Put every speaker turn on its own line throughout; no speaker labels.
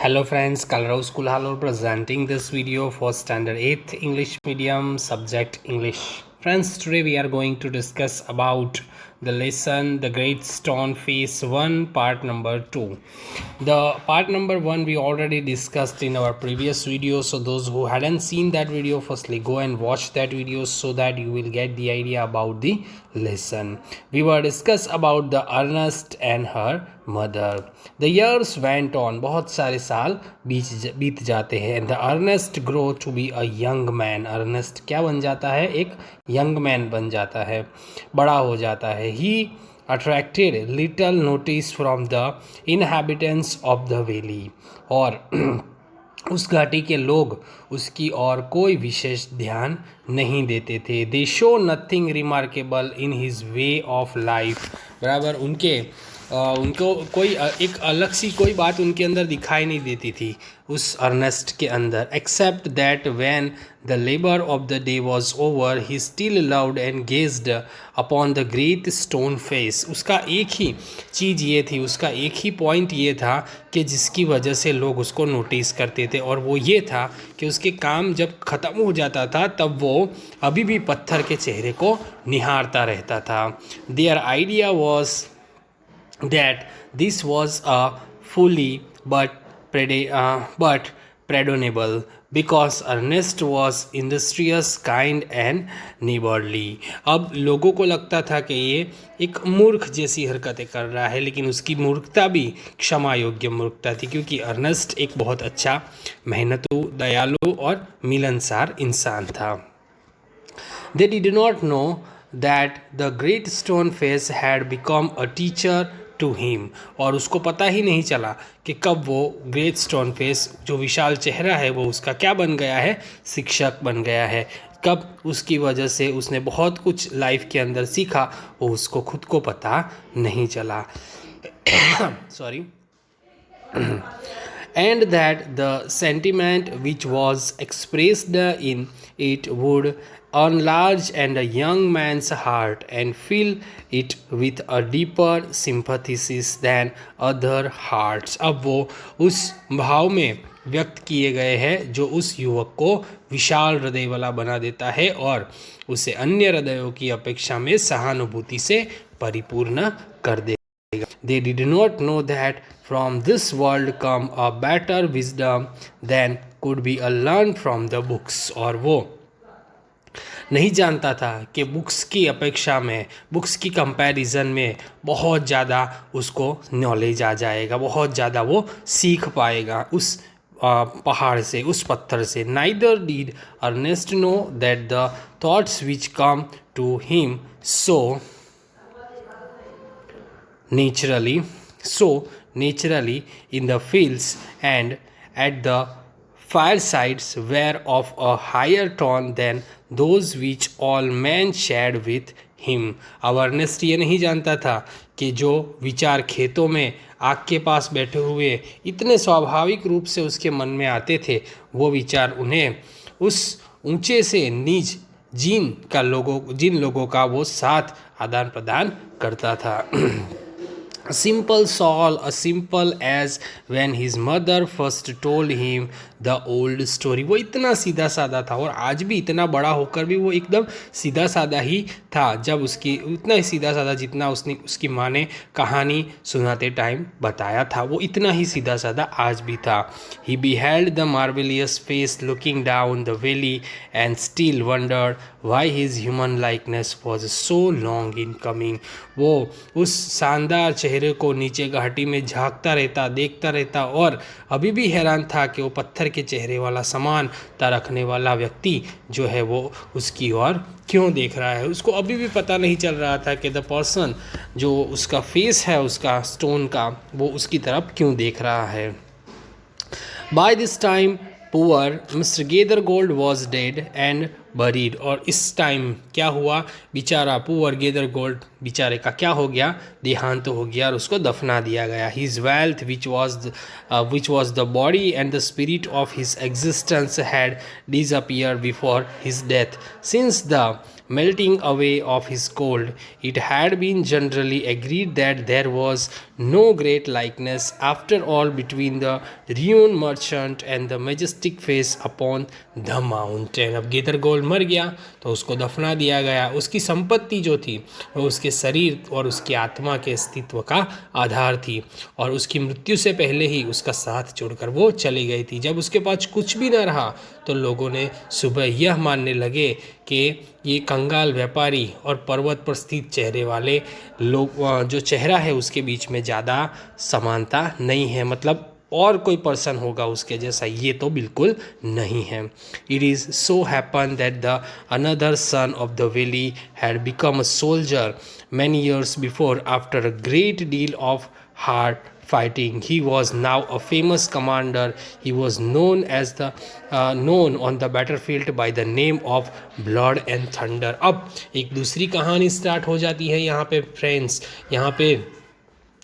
Hello friends, Kalrao School Halor presenting this video for standard 8th English medium subject English. Friends, today we are going to discuss about the lesson The Great Stone Face 1 part number 2. The part number 1 we already discussed in our previous video, so those who hadn't seen that video, firstly go and watch that video so that you will get the idea about the lesson. We were discuss about the Ernest and her mother. The years went on, बहुत सारे साल बीत जाते हैं. And the Ernest grow to be a young man. Ernest क्या बन जाता है? एक young man बन जाता है, बड़ा हो जाता है. He attracted little notice from the inhabitants of the valley. और उस घाटी के लोग उसकी और कोई विशेष ध्यान नहीं देते थे. दे show nothing remarkable in his way of life. बराबर उनको कोई एक अलग सी कोई बात उनके अंदर दिखाई नहीं देती थी उस अर्नेस्ट के अंदर. Except that when the labour of the day was over he still loved and gazed upon the great stone face. उसका एक ही चीज़ ये थी, उसका एक ही पॉइंट ये था कि जिसकी वजह से लोग उसको नोटिस करते थे, और वो ये था कि उसके काम जब ख़त्म हो जाता था तब वो अभी भी पत्थर के चेहरे को निहारता रहता था. Their idea was that this was a folly but pardonable because Ernest was industrious, kind and neighborly. अब लोगों को लगता था कि ये एक मूर्ख जैसी हरकतें कर रहा है, लेकिन उसकी मूर्खता भी क्षमा योग्य मूर्खता थी, क्योंकि अर्नेस्ट एक बहुत अच्छा, मेहनतू, दयालु और मिलनसार इंसान था. They did not know that the great stone face had become a teacher to him. और उसको पता ही नहीं चला कि कब वो ग्रेट स्टोन फेस, जो विशाल चेहरा है, वो उसका क्या बन गया है? शिक्षक बन गया है. कब उसकी वजह से उसने बहुत कुछ लाइफ के अंदर सीखा, वो उसको खुद को पता नहीं चला. Sorry. And that the sentiment which was expressed in it would enlarge and a young man's heart and fill it with a deeper sympathies than other hearts. अब वो उस भाव में व्यक्त किए गए हैं जो उस युवक को विशाल हृदय वाला बना देता है और उसे अन्य हृदयों की अपेक्षा में सहानुभूति से परिपूर्ण कर देगा. They did not know that from this world come a better wisdom than could be learned from the books. और वो नहीं जानता था कि बुक्स की अपेक्षा में, बुक्स की कंपैरिजन में बहुत ज़्यादा उसको नॉलेज आ जाएगा, बहुत ज़्यादा वो सीख पाएगा उस पहाड़ से, उस पत्थर से. Neither did Ernest know that the thoughts which come to him so naturally in the fields and at the firesides were of a higher tone than those which all men shared with him. अब Ernest ये नहीं जानता था कि जो विचार खेतों में आग के पास बैठे हुए इतने स्वाभाविक रूप से उसके मन में आते थे, वो विचार उन्हें उस ऊंचे से नीच जिन लोगों का वो साथ आदान प्रदान करता था. A simple soul, as simple as when his mother first told him the old story. वो इतना सीधा साधा था, और आज भी इतना बड़ा होकर भी वो एकदम सीधा साधा ही था. जब उसकी उतना ही सीधा साधा जितना उसकी माँ ने कहानी सुनाते टाइम बताया था, वो इतना ही सीधा साधा आज भी था. He beheld the marvelous face looking down the valley and still wondered why his human likeness was so long in coming. वो उस शानदार चेहरे को नीचे घाटी में झांकता रहता, देखता रहता, और अभी भी हैरान था कि वो पत्थर के चेहरे वाला समानता रखने वाला व्यक्ति जो है वो उसकी ओर क्यों देख रहा है. उसको अभी भी पता नहीं चल रहा था कि द पर्सन, जो उसका फेस है उसका स्टोन का, वो उसकी तरफ क्यों देख रहा है. By this time poor Mr. Gathergold was dead, and buried. और इस टाइम क्या हुआ, बेचारा पुअर गेदर गोल्ड बेचारे का क्या हो गया, देहांत हो गया और उसको दफना दिया गया. His wealth which was the body and the spirit of his existence had disappeared before his death. Since the melting away of his gold, it had been generally agreed that there was no great likeness after all between the ruined merchant and the majestic face upon the mountain. अब gather gold मर गया तो उसको दफना दिया गया. उसकी संपत्ति जो थी वो उसके शरीर और उसकी आत्मा के अस्तित्व का आधार थी और उसकी मृत्यु से पहले ही उसका साथ छोड़कर वो चली गई थी. जब उसके पास कुछ भी न रहा तो लोगों ने सुबह यह मानने लगे कि ये कंगाल व्यापारी और पर्वत पर स्थित चेहरे वाले लोग, जो चेहरा है उसके बीच में ज़्यादा समानता नहीं है, मतलब और कोई पर्सन होगा उसके जैसा, ये तो बिल्कुल नहीं है. It is so happen that the another son of the valley had become a soldier many years before after a great deal of hard fighting. He was now a famous commander. He was known on the battlefield by the name of Blood and Thunder. अब एक दूसरी कहानी start हो जाती है यहाँ पे friends. यहाँ पे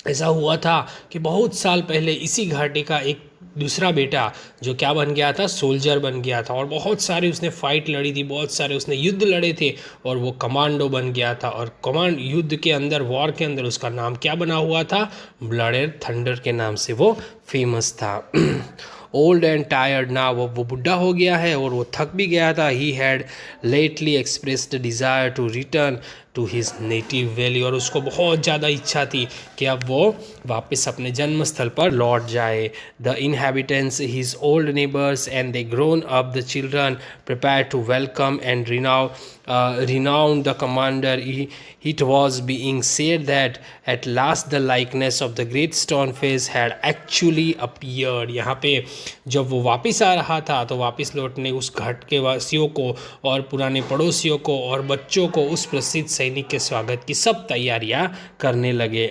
ऐसा हुआ था कि बहुत साल पहले इसी घाटी का एक दूसरा बेटा जो क्या बन गया था, सोल्जर बन गया था और बहुत सारे उसने फाइट लड़ी थी, बहुत सारे उसने युद्ध लड़े थे और वो कमांडो बन गया था. और कमांड युद्ध के अंदर, वॉर के अंदर उसका नाम क्या बना हुआ था, ब्लड एंड थंडर के नाम से वो फेमस था. ओल्ड एंड टायर्ड ना, वो बुढ़ा हो गया है और वो थक भी गया था. He had lately expressed desire to return to his native valley. और उसको बहुत ज़्यादा इच्छा थी कि अब वो वापस अपने जन्म स्थल पर लौट जाए. The inhabitants his old neighbours and they grown up the children prepare to welcome and renowned the commander. It was being said that at last the likeness of the great stone face had actually appeared. यहाँ पे जब वो वापस आ रहा था तो वापस लौटने उस घाट के वासियों को और पुराने पड़ोसियों को और बच्चों को उस प्रसिद्ध सैनिक के स्वागत की सब तैयारियां करने लगे.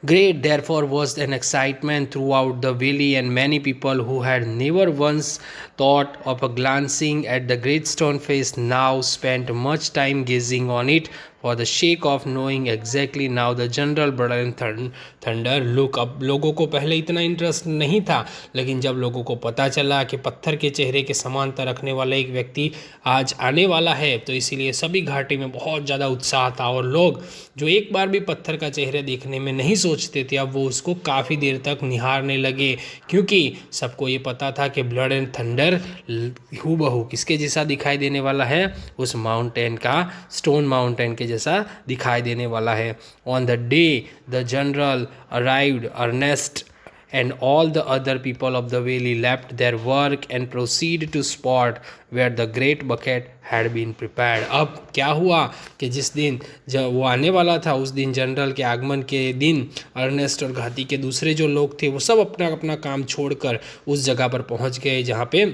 Great, therefore, was an excitement throughout the valley, and many people who had never once thought of glancing at the great stone face now spent much time gazing on it for the sake of knowing exactly now the general blood and thunder look. अब लोगों को पहले इतना interest नहीं था, लेकिन जब लोगों को पता चला कि पत्थर के चेहरे के समानता रखने वाला एक व्यक्ति आज आने वाला है तो इसीलिए सभी घाटी में बहुत ज़्यादा उत्साह था. और लोग जो एक बार भी पत्थर का चेहरा देखने में नहीं सोचते थे, अब वो उसको काफ़ी देर तक निहारने लगे, क्योंकि सबको ये पता था कि ब्लड एंड थंडर हूबहू किसके जैसा दिखाई देने वाला है, उस माउंटेन का, स्टोन माउंटेन के जैसा दिखाई देने वाला है. On the day the general arrived, Ernest and all the other people of the valley left their work and proceeded to spot where the great bucket had been prepared. अब क्या हुआ कि जिस दिन जब वो आने वाला था उस दिन जनरल के आगमन के दिन अर्नेस्ट और घाटी के दूसरे जो लोग थे वो सब अपना अपना काम छोड़कर उस जगह पर पहुंच गए जहाँ पे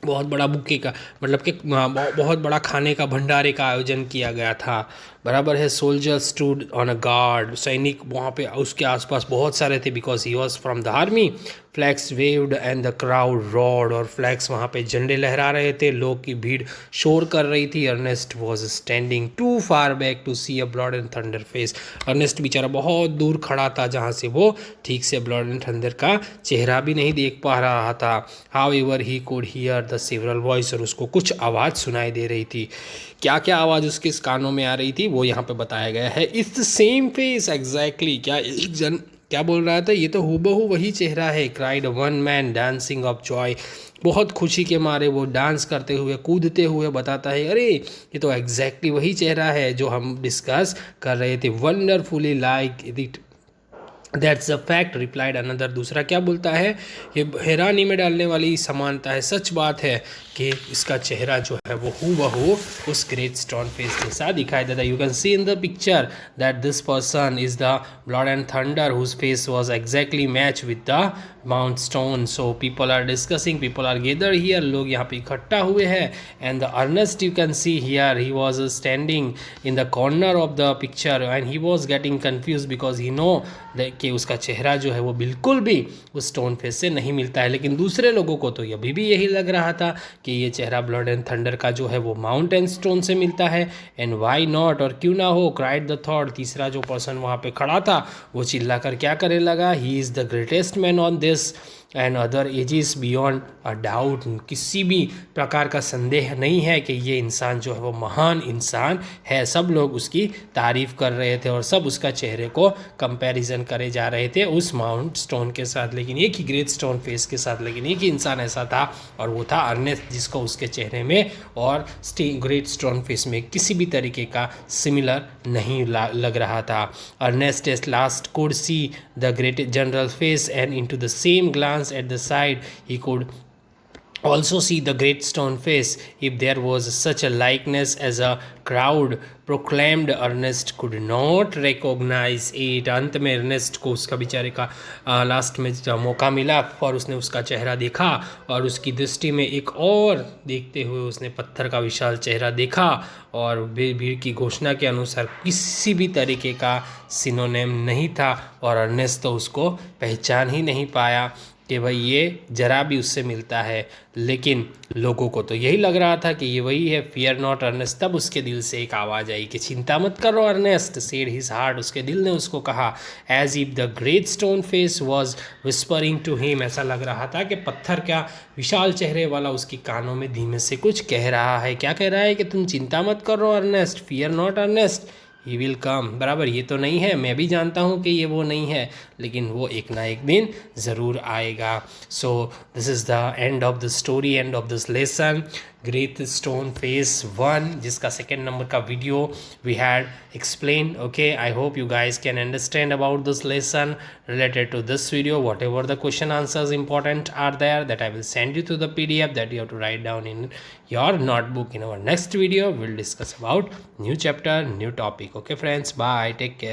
बहुत बड़ा बुके का, मतलब कि बहुत बड़ा खाने का भंडारे का आयोजन किया गया था. बराबर है. Soldier stood on a guard, सैनिक वहाँ पे उसके आसपास बहुत सारे थे, because he was from the army. Flags waived and the crowd rod, और फ्लैग्स वहाँ पे झंडे लहरा रहे थे, लोग की भीड़ शोर कर रही थी. Ernest was standing too far back to see a blood and thunder face. Ernest बेचारा बहुत दूर खड़ा था जहाँ से वो ठीक से ब्लड एंड थंडर का चेहरा भी नहीं देख पा रहा था. How ever he could hear the several voice, और उसको कुछ आवाज़ सुनाई दे रही थी. क्या क्या आवाज़ उसके कानों में आ रही थी वो यहाँ पे बताया गया है. It's the same face exactly. क्या एक जन क्या बोल रहा था, ये तो हूबहू वही चेहरा है. Cried one man dancing of Joy, बहुत खुशी के मारे वो डांस करते हुए कूदते हुए बताता है, अरे ये तो एग्जैक्टली वही चेहरा है जो हम डिस्कस कर रहे थे. Wonderfully like it, that's a fact replied another. दूसरा क्या बोलता है, ये हैरानी में डालने वाली समानता है, सच बात है कि इसका चेहरा जो है वो हूबहू उस ग्रेट स्टोन फेस जैसा दिखाई देता है. You can see in the picture that this person is the blood and thunder whose face was exactly match with the mount stone. So people are discussing, people are gather here, लोग यहाँ पे इकट्ठा हुए हैं. And the Ernest you can see here, he was standing in the corner of the picture and he was getting confuse because he know कि उसका चेहरा जो है वो बिल्कुल भी उस स्टोन फेस से नहीं मिलता है। लेकिन दूसरे लोगों को तो अभी भी यही लग रहा था कि ये चेहरा ब्लड एंड थंडर का जो है वो माउंटेन स्टोन से मिलता है। एंड वाई नॉट, और क्यों ना हो, क्राइड द थॉट, तीसरा जो पर्सन वहाँ पे खड़ा था वो चिल्ला कर क्या करने लगा, he is the greatest man on this and other ages beyond a doubt. किसी भी प्रकार का संदेह नहीं है कि ये इंसान जो है वो महान इंसान है। सब लोग उसकी तारीफ़ कर रहे थे और सब उसका चेहरे को कंपैरिजन करे जा रहे थे उस माउंट स्टोन के साथ, लेकिन एक ही ग्रेट स्टोन फेस के साथ। लेकिन एक ही इंसान ऐसा था और वो था अर्नेस्ट, जिसको उसके चेहरे में और ग्रेट स्टोन फेस में किसी भी तरीके का सिमिलर नहीं लग रहा था। Ernest at last could see the great general face, and into the same glance at the side he could also see the great stone face. If there was such a likeness as a crowd proclaimed, Ernest could not recognize it. अंत में Ernest को उसका बेचारे का last में मौका मिला और उसने उसका चेहरा देखा और उसकी दृष्टि में एक और देखते हुए उसने पत्थर का विशाल चेहरा देखा और भीड़ की घोषणा के अनुसार किसी भी तरीके का सिनोनिम नहीं था और अर्नेस्ट तो उसको पहचान ही नहीं पाया कि भाई ये जरा भी उससे मिलता है। लेकिन लोगों को तो यही लग रहा था कि ये वही है। फियर नॉट अर्नेस्ट, तब उसके दिल से एक आवाज़ आई कि चिंता मत करो अर्नेस्ट, सेड हिज हार्ट, उसके दिल ने उसको कहा। As if the great stone face was whispering to him, ऐसा लग रहा था कि पत्थर का विशाल चेहरे वाला उसकी कानों में धीमे से कुछ कह रहा है। क्या कह रहा है कि तुम चिंता मत करो Ernest, fear not Ernest, he will come. बराबर, ये तो नहीं है, मैं भी जानता हूँ कि ये वो नहीं है, लेकिन वो एक ना एक दिन ज़रूर आएगा। So this is the end of the story, end of this lesson, great stone face 1, जिसका सेकेंड नंबर का video we had explained. Okay, I hope you guys can understand about this lesson related to this video. Whatever the question answers important are there, that I will send you to the PDF that you have to write down in your notebook. In our next video we'll discuss about new chapter, new topic. Okay friends, bye, take care.